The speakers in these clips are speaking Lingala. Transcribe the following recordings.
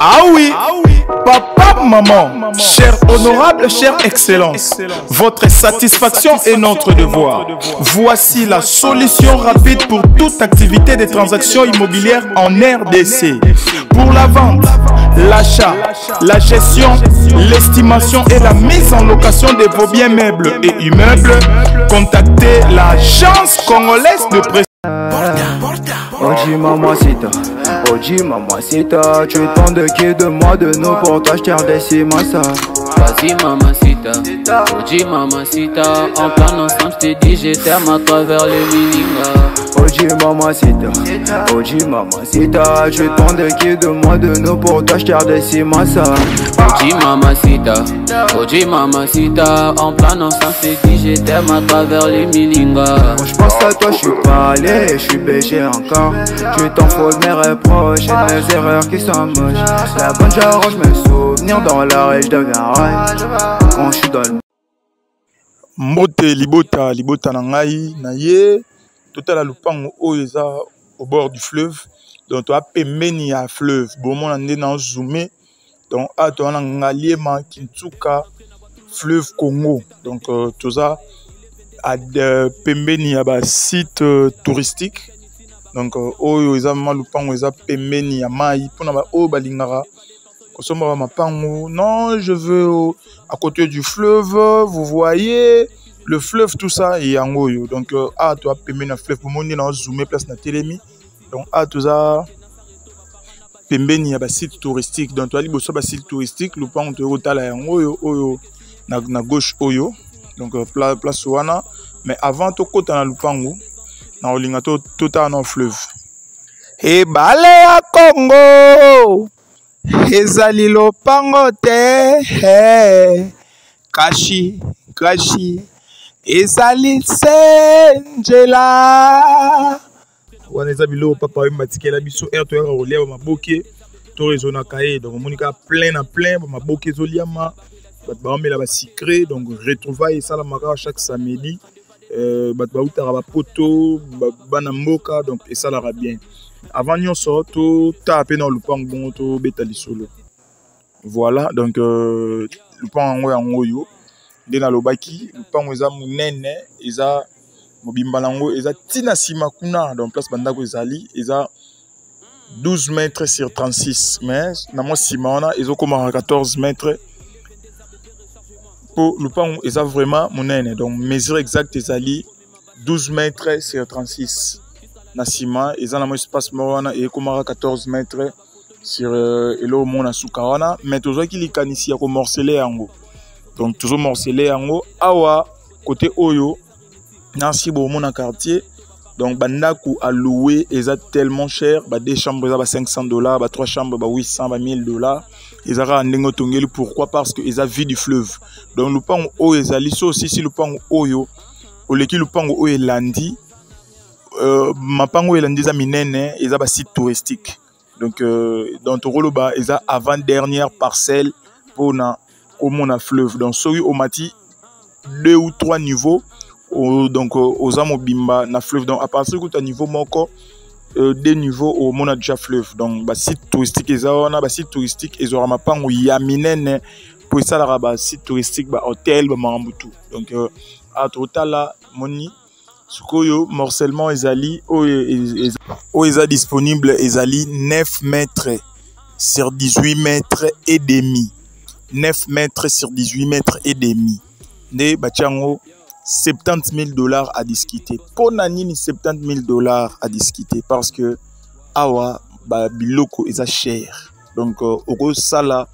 Ah oui, papa, maman, cher honorable, chère excellence, votre satisfaction est notre devoir. Voici la solution rapide pour toute activité de transactions immobilières en RDC. Pour la vente, l'achat, la gestion, l'estimation et la mise en location de vos biens meubles et immeubles, contactez l'agence congolaise de prestation. Oji mamacita, tu es tant de qui de moi de nous pour toi je t'ai massa. Vas-y mamacita, Oji mamacita, en plein ensemble je t'ai dit je t'aime à travers les miningas. Oji mamacita, tu es tant de qui de moi de nous pour toi je t'ai massa. Oji mamacita, en plein ensemble je t'ai dit je t'aime à travers les miningas. Quand je pense à toi je suis pas allé, je suis BG encore. Tu t'en fous de mes reproches et de mes erreurs qui sont moches. La bonne j'arrange mes souvenirs dans la rue, je deviens rage quand je suis dans le Mbote libota nangai na ye totala lupango oyo eza au bord du fleuve, donc to apemeni ya fleuve bomona nde na zoomé, donc a to na ngaliema Kintsuka fleuve Congo, donc toza a pembeni ya ba site touristique, donc oyo eza malupango eza pembeni ya mai pona ba oyo balingaka kosomba mapango. Non, je veux à côté du fleuve, vous voyez le fleuve, tout ça et en haut. Donc a toi pembeni na fleuve pour monde na zoomer place na telemi, donc a tout ça pembeni ya ba site touristique, donc toi liboso ba site touristique lupango to otala yango oyo na gauche oyo, donc place wana. Mais avant to kota na lupango na olinga to tota na fleuve e bale ya Congo ezali lopango te kashi ezali senjela wana eza bilo papa oyo matikela biso air to yaka kolia maboke to rezona kaye, donc monika plein na plein maboke ezoliama bato baomela basicré, donc retrouvaille esalamaka chaque samedi. Bato bautaka bapoto bana mboka, donc esalaka bien avant nyonso to tape na lupango bongo to beta lisolo. Voilà, donc lupango yango yo nde na lobaki lupango eza munene, eza mobimba nango eza tina sima kuna, donc place bandako ezali eza 12 mètres sur 36, mais na mo sima wana ezokoma 14 mètres. Pour lupango eza vraiment munene, donc mesure exacte ezali 12 mètres sur 36 na sima eza na mo espace wana et komara 14 mètres sur elo mona suka wana, mais tozo ki likanisi ya ko morceler yango, donc toujours morceler yango awa côté oyo nansi bo mona quartier, donc bandako à louer eza tellement cher, ba deux chambres eza ba $500, ba trois chambres ba 800, ba $1000. Ils ont un tongeli, pourquoi? Parce que ils ont vu du fleuve. Donc le pan o ezali so aussi si le pan oyo au leki le pan o elandi ma pango elandi za minene ils ont ba site touristique. Donc dans Toroloba ils ont avant dernière parcelle pour na au mona fleuve. Donc sori au mati 2 ou 3 niveaux donc aux amobimba na fleuve, donc à partir de niveau moko des niveaux au monde déjà fleuve, donc bah site touristique ezana bah site touristique ezora mapango ya minene pour ça la bah site touristique bah hôtel bah marambutu, donc à totala moni sukoyo morcellement ezali o eza disponible ezali 9 mètres sur 18 mètres et demi, 9 mètres sur 18 mètres et demi ne bachango $70,000 à discuter. Pour Nanini, $70,000 à discuter parce que awa ba biloko eza cher. Donc oko sala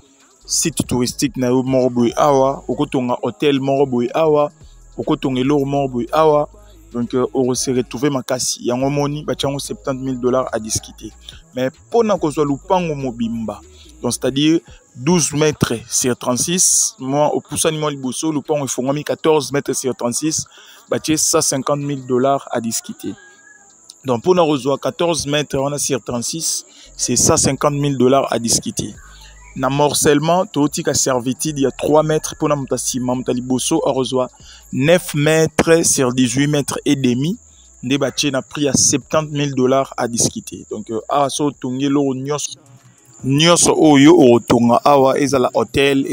site touristique na morboy awa, oko tonga hôtel morboy awa, oko tonga lor morboy awa. Donc oko se retrouver makasi yango moni ba chango $70,000 à discuter. Mais pour na kozwa lupango mobimba, donc c'est-à-dire 12 mètres sur 36, moi au poussaninement liboso le pont il faut 14 mètres sur 36, bah tu $150,000 à discuter. Donc pour nous rejoindre 14 mètres on a sur 36, c'est $150,000 à discuter. Na morcellement totika servitude il y a 3 mètres pour na mutasima mutaliboso on rejoint 9 mètres sur 18 mètres et demi. Débattu na prix à $70,000 à discuter. Donc à so tongelo nyos nyonso oyo otonga awa ezala hôtel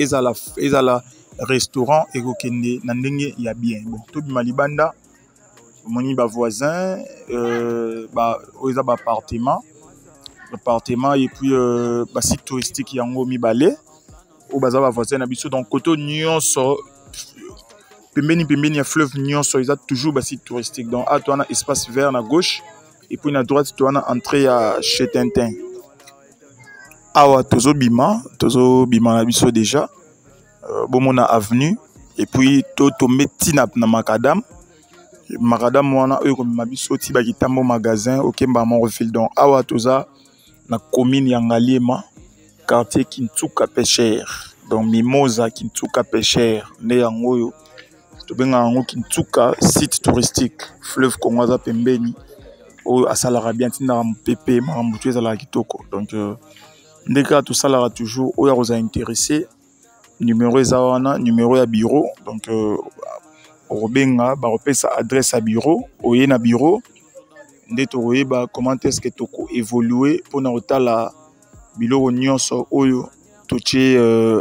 ezala restaurant ekokende na ndenge ya bien. Bon tobima libanda omoni ba voisin oyo eza ba appartement et puis ba site touristique yango mibale oyo baza ba voisin na biso. Donc koto nyonso pembeni ya fleuve nyonso eza toujours ba site touristique. Donc a to na espace vert na gauche et puis na droite to na entrée ya chez Tintin. Awa tozobima na biso déjà bomona avenue et puis to tombe tina na macadam wana oyo komema biso ti bakitambo magasin okemba Montreville. Donc awa toza na commune ya Ngaliema quartier Kintsuka Pêcheur. Donc Mimosa Kintsuka Pêcheur nde yango oyo tobenga yango Kintsuka site touristique fleuve Congo aza pembeni oyo asalaka bien tinda mopepe makambo tu ezalaka kitoko. Donc ndeka tosalaka toujours oyo akoza intéressé numéro eza wana numéro ya bureau. Donc obenga bakopesa adresse à bureau oye na bureau nde tokoyeba comment est-ce que toko évoluer pour na kotala biloko nyonso oyo totie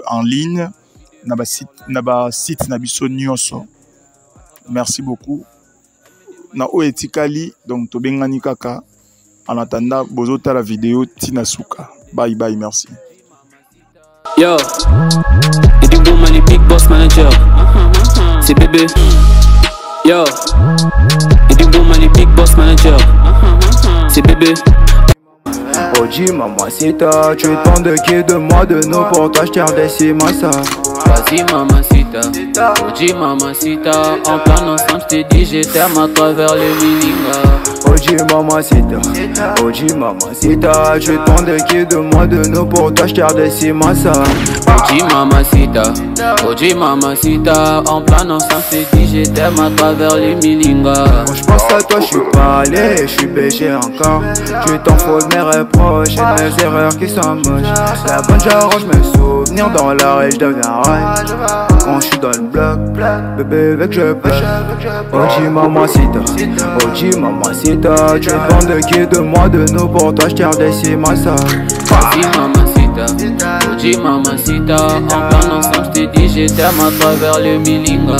en ligne na ba site na biso nyonso. Merci beaucoup na oyo etikali. Donc tobengani kaka en attendant bozota la vidéo tina suka. Bye bye, merci. Yo, et du money big boss manager, c'est bébé. Yo, et du money big boss manager, c'est bébé. Oji mamacita, tu es tant de qui de moi de nous pour t'acheter des cimasa. Vas-y mamacita, Oji mamacita, en plan ensemble je t'ai dit je t'aime à travers le milinga. Oji mamacita, tu es tant de qui de moi de nous pour t'acheter des cimasa. Oji mamacita, en plan ensemble je t'ai dit je t'aime à travers le milinga. Quand je pense à toi je suis pas allé, je suis BG encore. Tu t'en fous de mes reproches et de mes erreurs qui sont moches. La bonne j'arrange mes souvenirs dans la rage, je deviens raille. Quand je suis dans le bloc, bébé avec je pêche. Oji mamacita, tu es fan de qui de moi de nous pour toi je tire des cimasa. Oji mamacita, en plan ensemble je t'ai dit je t'aime à travers le milinga.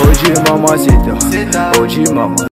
Oji mamacita.